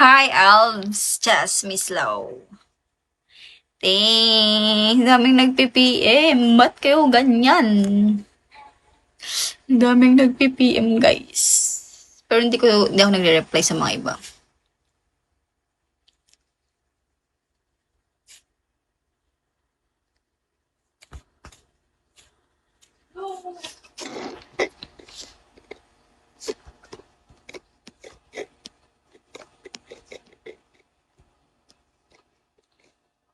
Hi, Alves. Just Miss Low. Daming nagpi-PM. Ba't kayo ganyan? Daming nagpi-PM, guys. Pero hindi ako nagre-reply sa mga iba.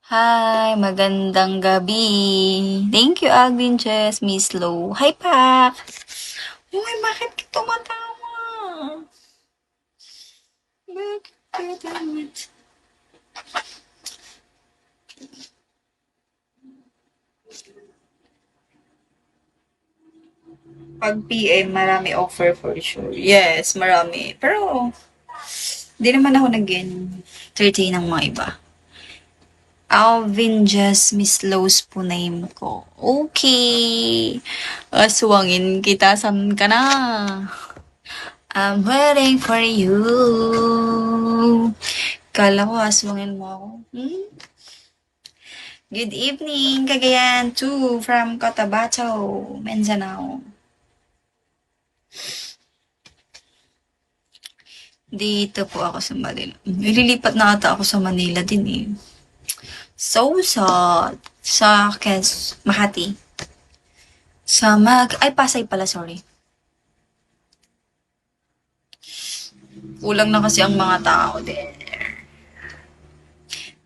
Hi, magandang gabi. Thank you, Alvin, Jess, Miss Low. Hi, Pak. Uy, bakit ka tumatawa? Bakit ka tumatawa? Pag PM, marami offer for sure. Yes, marami. Pero, di naman ako nag-entertain ng mga iba. Alvin Just Miss Lowe's po name ko. Okay. Aswangin kita. San ka na? I'm waiting for you. Kala ko aswangin mo ako. Hmm? Good evening, Cagayan 2 from Cotabato, Mindanao. Dito po ako sa Manila. Ililipat na ata ako sa Manila din eh. So sad. Sa Makati. Ay, Pasay pala, sorry. Kulang na kasi ang mga tao din.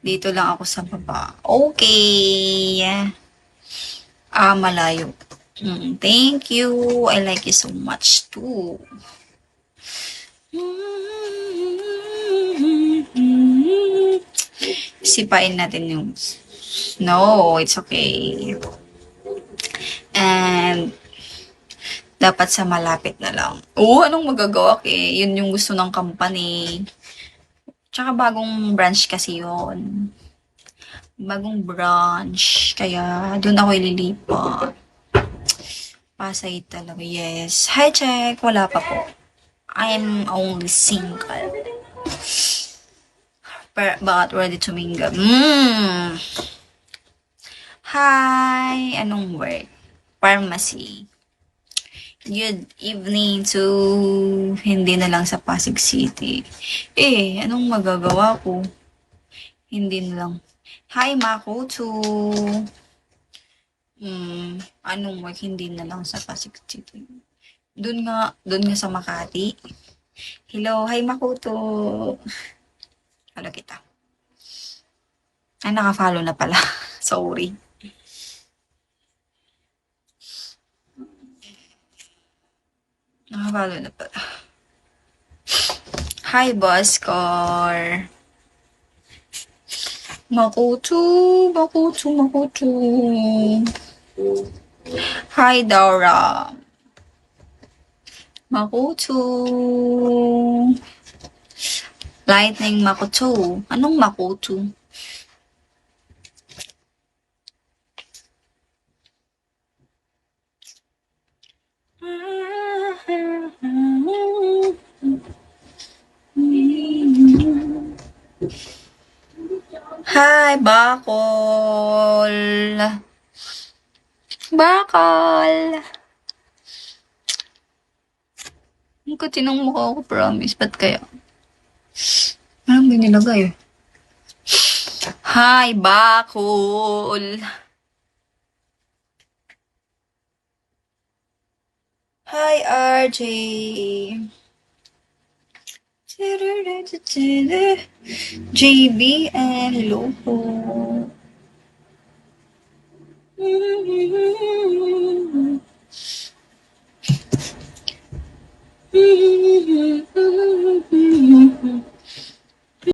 Dito lang ako sa baba. Okay. Malayo. Thank you. I like you so much too. Sipain natin yung... No, it's okay. And dapat sa malapit na lang. Anong magagawa Yun yung gusto ng company. Tsaka bagong branch kasi yun. Bagong branch. Kaya doon ako ililipat. Pasay talaga, yes. Hi, check. Wala pa po. I'm only single. But ready to mingle. Hi! Anong work? Pharmacy. Good evening to hindi na lang sa Pasig City. Anong magagawa ko? Hindi na lang. Hi, Makoto. Anong work? Hindi na lang sa Pasig City. Doon nga sa Makati. Hello, hi Makoto. Hello kita. Ay, naka-follow na pala. Sorry. Naka-follow na pala. Hi, Boss Car. Makoto. Hi, Dora. Makoto. Lightning Makoto. Anong Makoto? Hi, Bakol. Ang katinong mukha ko, promise. Ba't kaya? Anong ba nilagay? Hi, Bakol. Hi, RJ. JB and Lopo.